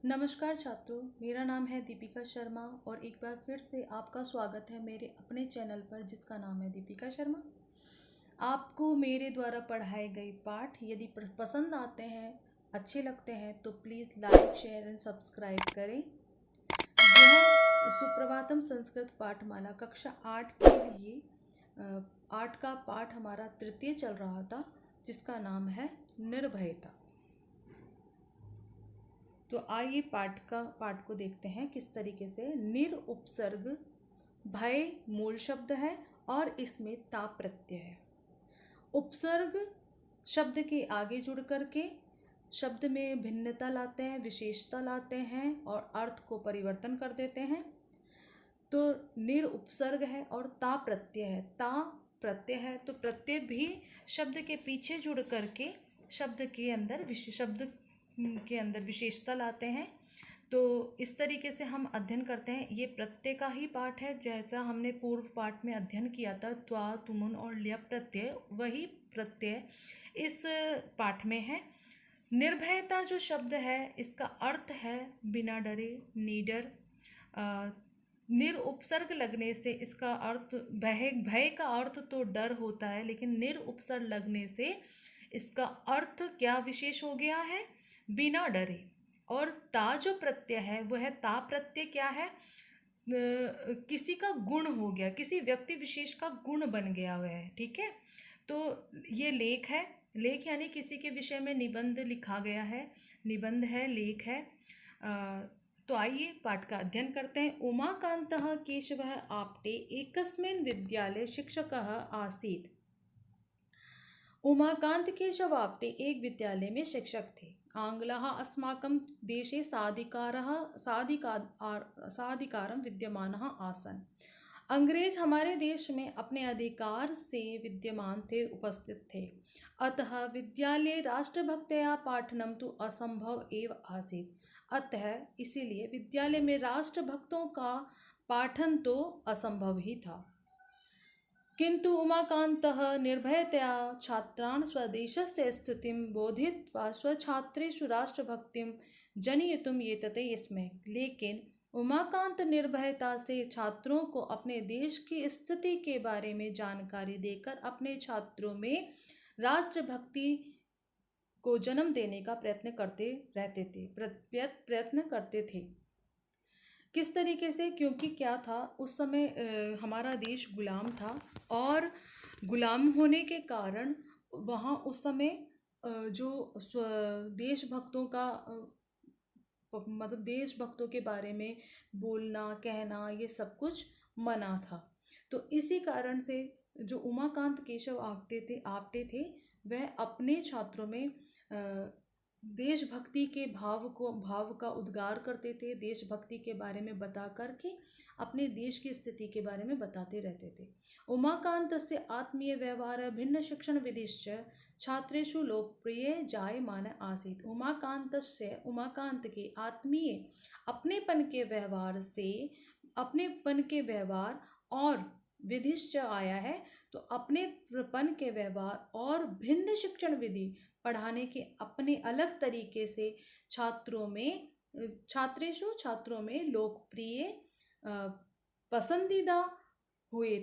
नमस्कार छात्रों, मेरा नाम है दीपिका शर्मा और एक बार फिर से आपका स्वागत है मेरे अपने चैनल पर जिसका नाम है दीपिका शर्मा। आपको मेरे द्वारा पढ़ाए गए पाठ यदि पसंद आते हैं, अच्छे लगते हैं तो please like, share and subscribe करें। यह सुप्रभातम संस्कृत पाठमाला कक्षा 8 के लिए 8 का पाठ हमारा तृतीय चल रहा था जिसका नाम है निर्भयता। तो आइए पाठ को देखते हैं किस तरीके से। निर उपसर्ग भय मूल शब्द है और इसमें ता प्रत्यय है। उपसर्ग शब्द के आगे जुड़ करके शब्द में भिन्नता लाते हैं, विशेषता लाते हैं और अर्थ को परिवर्तन कर देते हैं। तो निर उपसर्ग है और ता प्रत्यय है। ता प्रत्यय है तो प्रत्यय भी शब्द के पीछे जुड़ करके शब्द के अंदर विशेषता लाते हैं। तो इस तरीके से हम अध्ययन करते हैं। ये प्रत्यय का ही पाठ है, जैसा हमने पूर्व पाठ में अध्ययन किया था त्वा, तुमुन और ल्यप प्रत्यय, वही प्रत्यय इस पाठ में है। निर्भयता जो शब्द है इसका अर्थ है बिना डरे, नीडर। निर उपसर्ग लगने से इसका अर्थ भय का अर्थ तो डर होता है, लेकिन निर उपसर्ग लगने से इसका अर्थ क्या विशेष हो गया है, बिना डरे। और ता जो प्रत्यय है वह है ता प्रत्यय क्या है, किसी का गुण हो गया, किसी व्यक्ति विशेष का गुण बन गया हुआ है। ठीक है, तो ये लेख है। लेख यानी किसी के विषय में निबंध लिखा गया है, निबंध है, लेख है। तो आइए पाठ का अध्ययन करते हैं। उमाकान्तः केशवः आप्टे एकस्मिन् विद्यालये शिक्षकः आसीत्। उमाकांत केशव आप्टे एक विद्यालय में शिक्षक थे। आंग्लाः अस्माकं देशे साधिकारं विद्यमानः आसन्। अंग्रेज हमारे देश में अपने अधिकार से विद्यमान थे, उपस्थित थे। अतः विद्यालये राष्ट्रभक्त्या पाठनम तो असंभव एव आसीत्। अतः इसीलिए विद्यालय में राष्ट्रभक्तों का पाठन तो असंभव ही था। किंतु उमाकान्तः निर्भयतया छात्रान् स्वदेशस्य स्थितिं बोधयित्वा स्वछात्रेषु राष्ट्रभक्तिं जनयितुं यतते स्म। लेकिन उमाकांत निर्भयता से छात्रों को अपने देश की स्थिति के बारे में जानकारी देकर अपने छात्रों में राष्ट्रभक्ति को जन्म देने का प्रयत्न करते थे। किस तरीके से, क्योंकि क्या था उस समय हमारा देश गुलाम था और गुलाम होने के कारण वहाँ उस समय जो देशभक्तों का मतलब देशभक्तों के बारे में बोलना, कहना, ये सब कुछ मना था। तो इसी कारण से जो उमाकांत केशव आप्टे थे वह अपने छात्रों में देशभक्ति के भाव का उद्गार करते थे। देशभक्ति के बारे में बता करके अपने देश की स्थिति के बारे में बताते रहते थे। उमाकान्तस्य आत्मीय व्यवहार भिन्न शिक्षण विधिश्च छात्रेषु लोकप्रिय जायमान आसीत्। उमाकांत के आत्मीय अपनेपन के व्यवहार और विधिश्च आया है। तो अपनेपन के व्यवहार और भिन्न शिक्षण विधि, पढ़ाने के अपने अलग तरीके से छात्रों में लोकप्रिय पसंदीदा हुए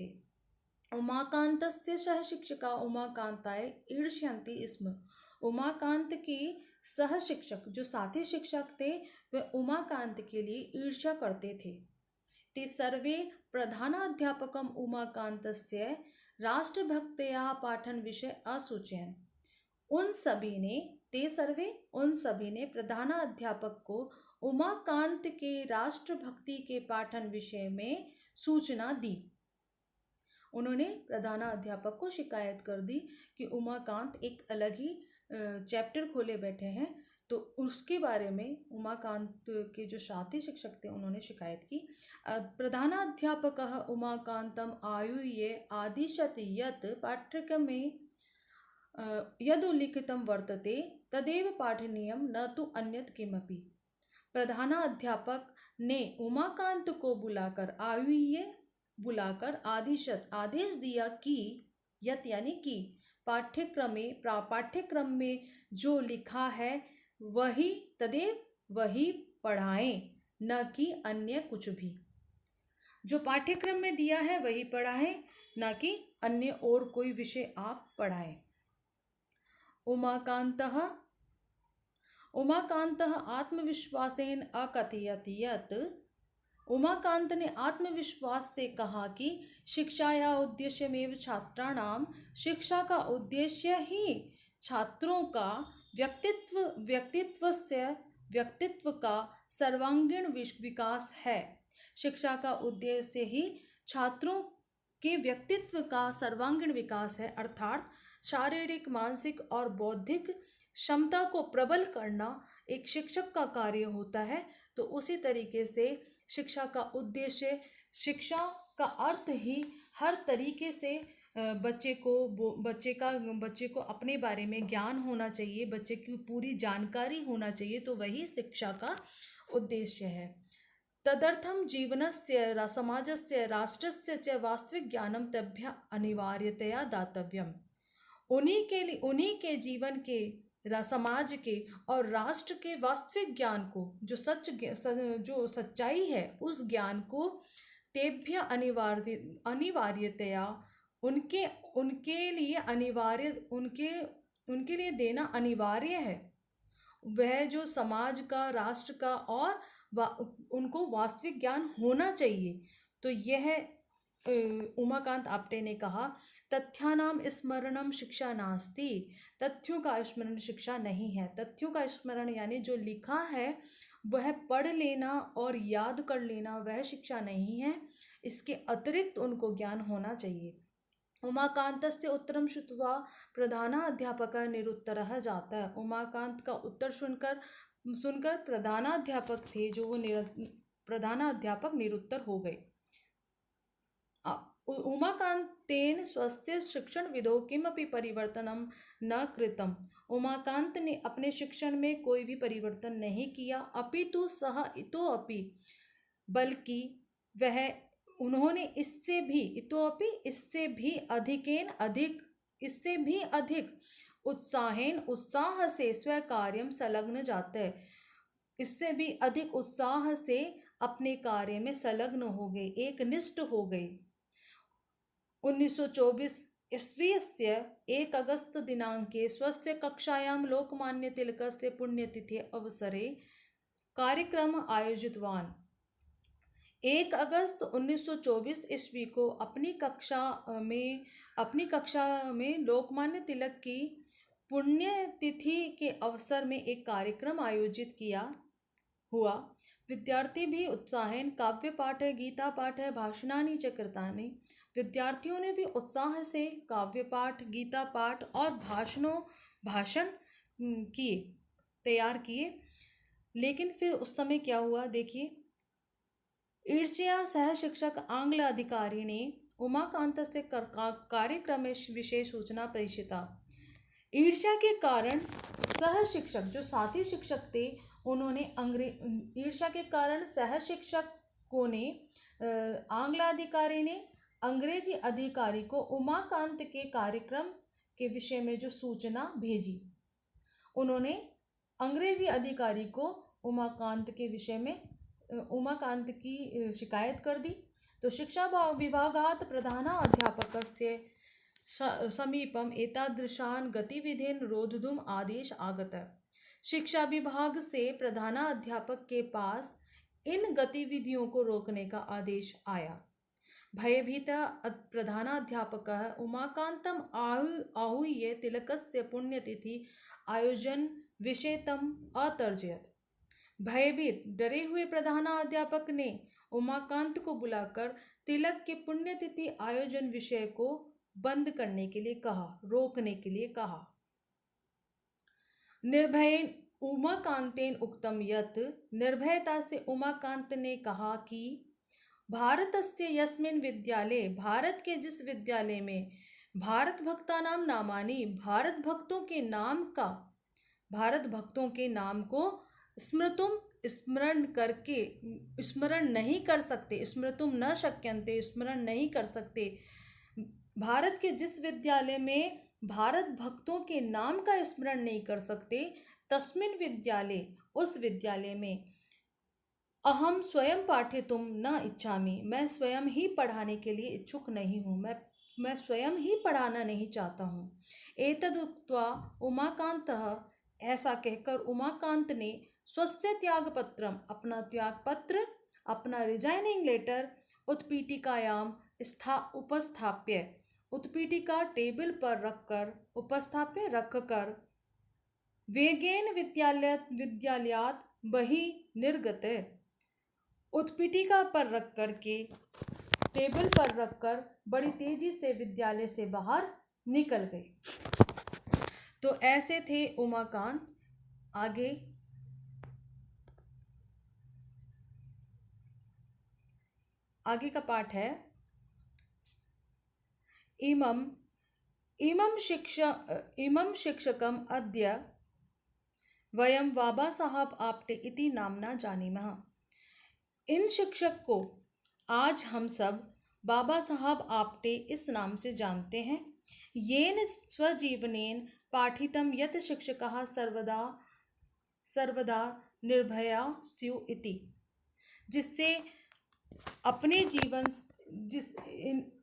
थे। उमाकान्तस्य सह शिक्षका उमाकांताय ईर्ष्यन्ति स्म। उमाकांत के सह शिक्षक जो साथी शिक्षक थे वह उमाकांत के लिए ईर्ष्या करते थे। ते सर्वे प्रधानाध्यापकम् उमाकान्तस्य राष्ट्रभक्त्या पाठन विषय असूचयन्। उन सभी ने प्रधानाध्यापक को उमाकांत के राष्ट्रभक्ति के पाठन विषय में सूचना दी। उन्होंने प्रधानाध्यापक को शिकायत कर दी कि उमाकांत एक अलग ही चैप्टर खोले बैठे हैं। तो उसके बारे में उमाकांत के जो साथी शिक्षक थे उन्होंने शिकायत की। प्रधानाध्यापकः उमाकान्तम् आयुह्य आदिशत् यत् पाठ्यक्रमे यदुल्लिखितं वर्तते तदेव पाठनीयं न तो अन्यत् किमपि। प्रधानाध्यापक ने उमाकांत को बुलाकर आदेश दिया कि यत यानी कि पाठ्यक्रम में जो लिखा है वही तदेव वही पढ़ाएं, न कि अन्य कुछ भी। जो पाठ्यक्रम में दिया है वही पढ़ाएं, न कि अन्य और कोई विषय आप पढ़ाएं। उमाकान्तः उमाकान्तः आत्मविश्वासेन अकथयत् यत् उमाकांत ने आत्मविश्वास से कहा कि शिक्षाया उद्देश्यमेव छात्राणाम, शिक्षा का उद्देश्य ही छात्रों का व्यक्तित्व का सर्वांगीण विकास है। शिक्षा का उद्देश्य ही छात्रों के व्यक्तित्व का सर्वांगीण विकास है, अर्थात शारीरिक, मानसिक और बौद्धिक क्षमता को प्रबल करना एक शिक्षक का कार्य होता है। तो उसी तरीके से शिक्षा का उद्देश्य, शिक्षा का अर्थ ही हर तरीके से बच्चे को अपने बारे में ज्ञान होना चाहिए, बच्चे की पूरी जानकारी होना चाहिए, तो वही शिक्षा का उद्देश्य है। तदर्थम जीवनस्य, समाजस्य, राष्ट्रस्य च वास्तविक ज्ञानम तभ्य अनिवार्यतया दातव्यम। उन्हीं के जीवन के, समाज के और राष्ट्र के वास्तविक ज्ञान को, जो सच्चाई है, उस ज्ञान को तेभ्य अनिवार्यतया उनके लिए देना अनिवार्य है। वह जो समाज का, राष्ट्र का और उनको वास्तविक ज्ञान होना चाहिए। तो यह उमाकांत आप्टे ने कहा, तथ्यानाम स्मरणम शिक्षा नास्ति, तथ्यों का स्मरण शिक्षा नहीं है। तथ्यों का स्मरण यानी जो लिखा है वह पढ़ लेना और याद कर लेना, वह शिक्षा नहीं है। इसके अतिरिक्त उनको ज्ञान होना चाहिए। उमाकांतस्य उत्तरम श्रुत्वा प्रधानाध्यापकः निरुत्तरः जातः। उमाकांत का उत्तर सुनकर प्रधानाध्यापक थे, जो वो प्रधानाध्यापक निरुत्तर हो गए। उमाकांतेन स्वस्य शिक्षण विधौ किमपि परिवर्तनम न कृतम। उमाकांत ने अपने शिक्षण में कोई भी परिवर्तन नहीं किया, अपितु सह इतोपि, बल्कि वह उन्होंने इससे भी अधिक उत्साह से स्वकार्यम संलग्न जाते, इससे भी अधिक उत्साह से अपने कार्य में संलग्न हो गए, एकनिष्ठ हो गए। 1924 ईस्वीस्य 1 अगस्त दिनांके स्वस्य कक्षायां लोकमान्य तिलकस्य पुण्यतिथि अवसरे कार्यक्रम आयोजितवान्। 1 अगस्त 1924 ईस्वी को अपनी कक्षा में लोकमान्य तिलक की पुण्यतिथि के अवसर में एक कार्यक्रम आयोजित हुआ। विद्यार्थी भी उत्साहेन काव्य पाठ, गीता पाठ, भाषणानि च कृतानि। विद्यार्थियों ने भी उत्साह से काव्य पाठ, गीता पाठ और भाषण तैयार किए। लेकिन फिर उस समय क्या हुआ, देखिए, ईर्ष्या सह शिक्षक आंग्ल अधिकारी ने उमाकांत से कार्यक्रम विशेष सूचना प्रेषिता। ईर्ष्या के कारण सह शिक्षक, जो साथी शिक्षक थे, उन्होंने ईर्ष्या के कारण सह शिक्षकों ने, आंग्ल अधिकारी ने अंग्रेजी अधिकारी को उमाकांत के कार्यक्रम के विषय में जो सूचना भेजी। उन्होंने अंग्रेजी अधिकारी को उमाकांत के विषय में उमाकांत की शिकायत कर दी। तो शिक्षा विभागात् प्रधानाध्यापकस्य समीपम एतादृशान् गतिविधीन् रोद्धुम् आदेश आगतः। शिक्षा विभाग से प्रधानाध्यापक के पास इन गतिविधियों को रोकने का आदेश आया। भयभीतः प्रधानाध्यापकः उमाकान्तम् आहूय तिलकस्य पुण्यतिथि आयोजन विषयतम् अतर्जयत्। भयभीत, डरे हुए प्रधानाध्यापक ने उमाकांत को बुलाकर तिलक के पुण्यतिथि आयोजन विषय को बंद करने के लिए कहा, रोकने के लिए कहा। निर्भयेन उमाकांतेन उक्तम यत्, निर्भयता से उमाकांत ने कहा कि भारतस्य यस्मिन् विद्यालये, भारत के जिस विद्यालय में भारत भक्तानां नामानि, भारत भक्तों के नाम को स्मरण नहीं कर सकते, स्मृतुम न शक्यन्ते, स्मरण नहीं कर सकते। भारत के जिस विद्यालय में भारत भक्तों के नाम का स्मरण नहीं कर सकते, तस्मिन् विद्यालय, उस विद्यालय में, अहम स्वयं पाठितुम न इच्छामि, मैं स्वयं ही पढ़ाने के लिए इच्छुक नहीं हूँ, मैं स्वयं ही पढ़ाना नहीं चाहता हूँ। एतदुक्त्वा उमाकान्तः, ऐसा कहकर उमाकांत ने स्वस्य त्यागपत्रम, अपना त्यागपत्र, अपना रिजाइनिंग लेटर उत्पीठिकायाम उपस्थाप्य, उत्पीठिका टेबल पर रखकर, उपस्थाप्य रखकर, वेगेन विद्यालयात् बहिः निर्गते, उत्पीठिका पर रख करके, टेबल पर रखकर बड़ी तेजी से विद्यालय से बाहर निकल गए। तो ऐसे थे उमाकांत। आगे का पाठ है, इमं शिक्षकम अद्य वयम बाबा साहब आप्टे इति नामना जानीमः। इन शिक्षक को आज हम सब बाबा साहब आप्टे इस नाम से जानते हैं। येन स्वजीवनेन पाठितं यत् शिक्षकाः सर्वदा सर्वदा निर्भया स्युः इति, जिससे अपने जीवन,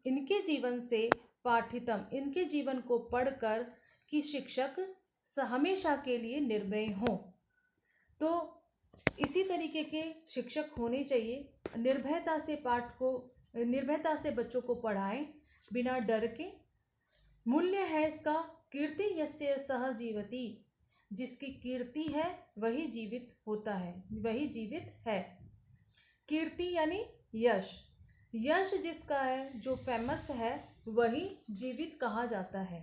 इनके जीवन से पाठितम, इनके जीवन को पढ़कर कि शिक्षक हमेशा के लिए निर्भय हों। तो इसी तरीके के शिक्षक होने चाहिए, निर्भयता से पाठ को, निर्भयता से बच्चों को पढ़ाएं बिना डर के। मूल्य है इसका, कीर्ति यस्य सह जीवति, जिसकी कीर्ति है वही जीवित होता है, वही जीवित है। कीर्ति यानी यश, यश जिसका है, जो फेमस है, वही जीवित कहा जाता है।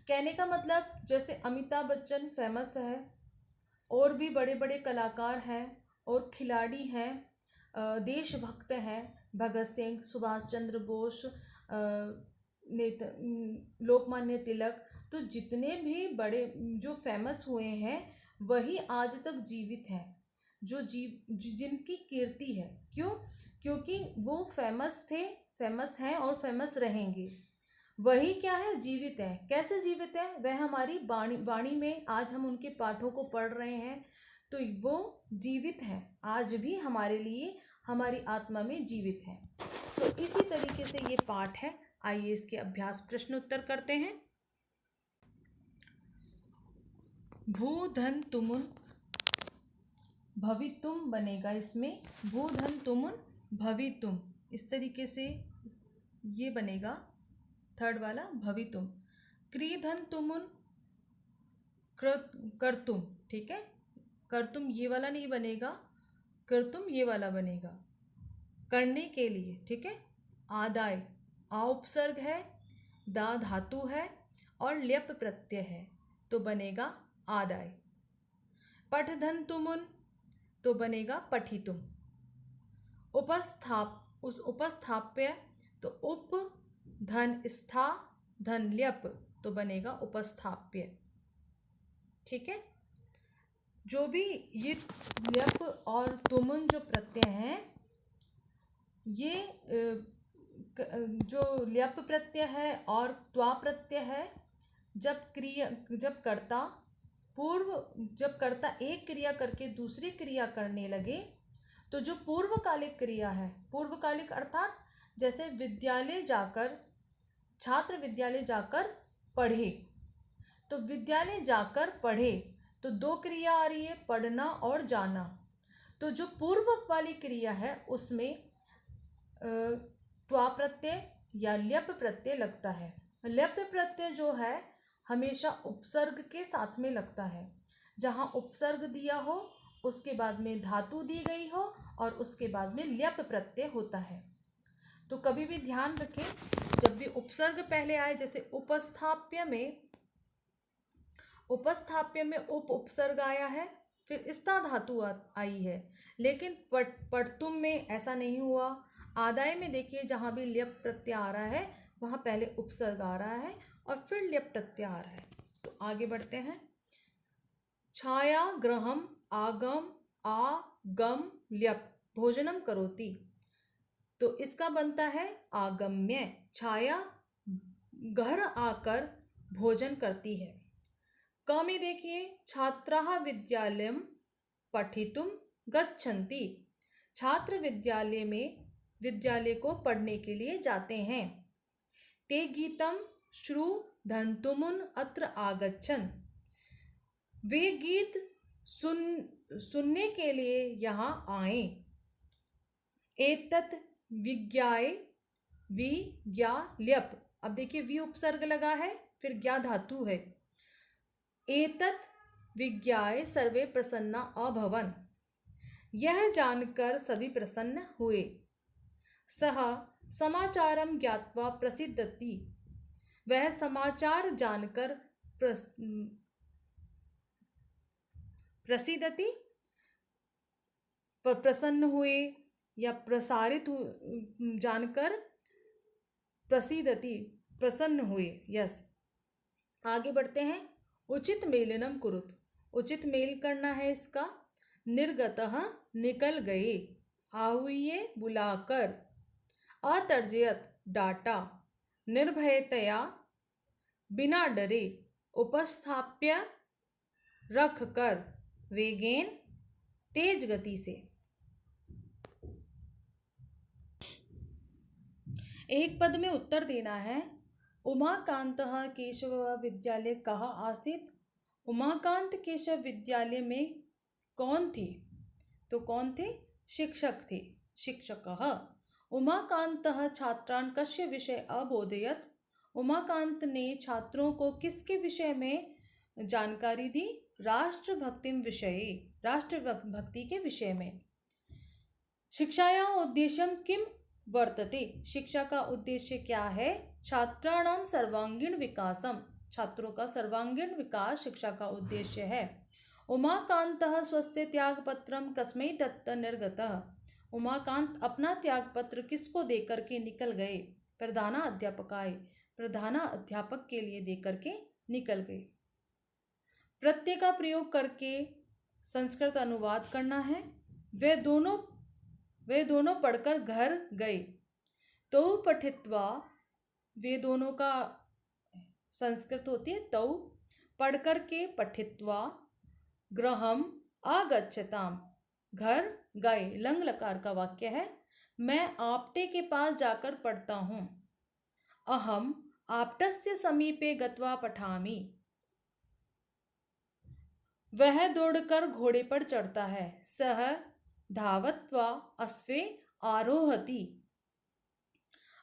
कहने का मतलब, जैसे अमिताभ बच्चन फेमस है, और भी बड़े बड़े कलाकार हैं और खिलाड़ी हैं, देशभक्त हैं, भगत सिंह, सुभाष चंद्र बोस, लोकमान्य तिलक, तो जितने भी बड़े जो फेमस हुए हैं वही आज तक जीवित हैं, जिनकी कीर्ति है। क्यों? क्योंकि वो फेमस थे, फेमस हैं और फेमस रहेंगे। वही क्या है? जीवित है। कैसे जीवित है? वह हमारी वाणी में, आज हम उनके पाठों को पढ़ रहे हैं तो वो जीवित है, आज भी हमारे लिए, हमारी आत्मा में जीवित है। तो इसी तरीके से ये पाठ है। आइए इसके अभ्यास प्रश्न उत्तर करते हैं। भूधन तुमुन भवितुम बनेगा, इसमें भूधन तुमुन भवितुम, इस तरीके से ये बनेगा, थर्ड वाला भवितुम। क्रीधन तुमुन करतुम, ठीक है, करतुम ये वाला नहीं बनेगा, करतुम ये वाला बनेगा, करने के लिए, ठीक है। आदाय, आ उपसर्ग है, दा धातु है और ल्यप प्रत्यय है, तो बनेगा आदाय। पठधन तुमुन, तो बनेगा पठितुम। उपस्थाप्य, तो उप धन स्था धन ल्यप, तो बनेगा उपस्थाप्य, ठीक है। जो भी ये ल्यप और तुमुन जो प्रत्यय हैं, ये जो ल्यप प्रत्यय है और त्वा प्रत्यय है, जब कर्ता एक क्रिया करके दूसरी क्रिया करने लगे, तो जो पूर्वकालिक क्रिया है, पूर्वकालिक अर्थात जैसे विद्यालय जाकर, छात्र विद्यालय जाकर पढ़े, तो विद्यालय जाकर पढ़े, तो दो क्रिया आ रही है, पढ़ना और जाना। तो जो पूर्व वाली क्रिया है उसमें त्वा प्रत्यय या ल्यप प्रत्यय लगता है। ल्यप प्रत्यय जो है हमेशा उपसर्ग के साथ में लगता है। जहाँ उपसर्ग दिया हो उसके बाद में धातु दी गई हो और उसके बाद में ल्यप प्रत्यय होता है। तो कभी भी ध्यान रखें, जब भी उपसर्ग पहले आए, जैसे उपस्थाप्य में उप उपसर्ग आया है, फिर स्था धातु आई है, लेकिन पठतुम में ऐसा नहीं हुआ। आदाय में देखिए, जहाँ भी ल्यप प्रत्यय आ रहा है वहाँ पहले उपसर्ग आ रहा है और फिर ल्यप प्रत्यय आ रहा है। तो आगे बढ़ते हैं। छाया ग्रहम आगम ल्यप भोजनम करोति, तो इसका बनता है आगम्य। छाया घर आकर भोजन करती है। क में देखिए, छात्राः विद्यालयं पठितुं गच्छन्ति। छात्र विद्यालय को पढ़ने के लिए जाते हैं। ते गीतं श्रुधन्तुमुन अत्र आगच्छन्। वे गीत सुनने के लिए यहाँ आए। एतत् विज्ञाय विज्ञाल्यप। अब देखिए, वि उपसर्ग लगा है, फिर ज्ञा धातु है। एतत् विज्ञाय सर्वे प्रसन्ना अभवन्। यह जानकर सभी प्रसन्न हुए। सः समाचारं ज्ञात्वा प्रसीदति। वह समाचार जानकर प्रसीदति प्रसन्न हुए, या प्रसारित जानकर प्रसीदति प्रसन्न हुए। यस, आगे बढ़ते हैं। उचित मेलनम कुरुत। उचित मेल करना है इसका। निर्गतः निकल गए। आहूय बुलाकर। अतर्जयत डाटा। निर्भयतया बिना डरे। उपस्थाप्य रख कर। वेगेन तेज गति से। एक पद में उत्तर देना है। उमाकांतः केशव विद्यालय कहाँ आसीत्। उमाकांत केशव विद्यालय में कौन थे? तो कौन थे? शिक्षक थे। शिक्षकः। उमाकांतः छात्रान् कस्य विषये अबोधयत्। उमाकांत ने छात्रों को किसके विषय में जानकारी दी? राष्ट्रभक्तिं विषये। राष्ट्रभक्ति के विषय में। शिक्षायाः उद्देश्यं किं वर्तते। शिक्षा का उद्देश्य क्या है? छात्राणां सर्वांगीण विकासम। छात्रों का सर्वांगीण विकास शिक्षा का उद्देश्य है। उमाकांतः स्वस्य त्यागपत्रं कस्मै दत्त निर्गतः। उमाकांत अपना त्यागपत्र किसको देकर के निकल गए? प्रधानाध्यापकाय। प्रधानाध्यापक के लिए देकर के निकल गए। प्रत्यय का प्रयोग करके संस्कृत अनुवाद करना है। वे दोनों पढ़कर घर गए। तो पठित्वा। वे दोनों का संस्कृत होती है तौ। पढ़कर के पठित्वा। गृहम आगच्छताम। घर गए। लंग लकार का वाक्य है। मैं आपटे के पास जाकर पढ़ता हूँ। अहम आपटस्य समीपे गत्वा पठामि। वह दौड़कर घोड़े पर चढ़ता है। सह धावत्वा अश्वे आरोहति।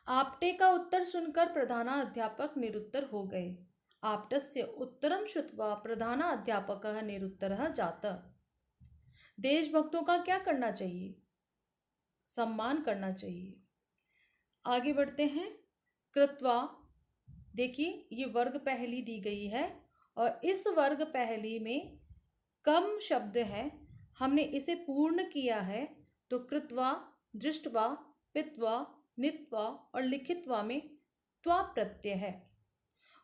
आपटे का उत्तर सुनकर प्रधानाध्यापक निरुत्तर हो गए। आपटस्य उत्तरं श्रुत्वा प्रधानाध्यापकः निरुत्तरः जात। देशभक्तों का क्या करना चाहिए? सम्मान करना चाहिए। आगे बढ़ते हैं। कृत्वा। देखिए, ये वर्ग पहली दी गई है और इस वर्ग पहली में कम शब्द है। हमने इसे पूर्ण किया है तो कृत्वा, दृष्टवा, पित्वा, नित्वा और लिखित्वा में त्वा प्रत्यय है।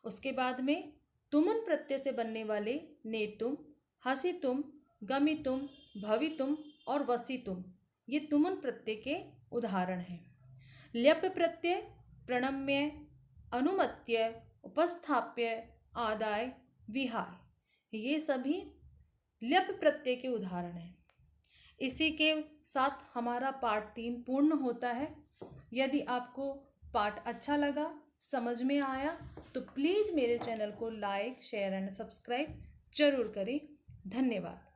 उसके बाद में तुमुन प्रत्यय से बनने वाले नेतुम, हसितुम, गमितुम, भवितुम और वसितुम, ये तुमुन प्रत्यय के उदाहरण हैं। ल्यप प्रत्यय प्रणम्य, अनुमत्य, उपस्थाप्य, आदाय, विहाय, ये सभी ल्यप प्रत्यय के उदाहरण हैं। इसी के साथ हमारा पाठ 3 पूर्ण होता है। यदि आपको पाठ अच्छा लगा, समझ में आया, तो प्लीज़ मेरे चैनल को लाइक, शेयर एंड सब्सक्राइब जरूर करें। धन्यवाद।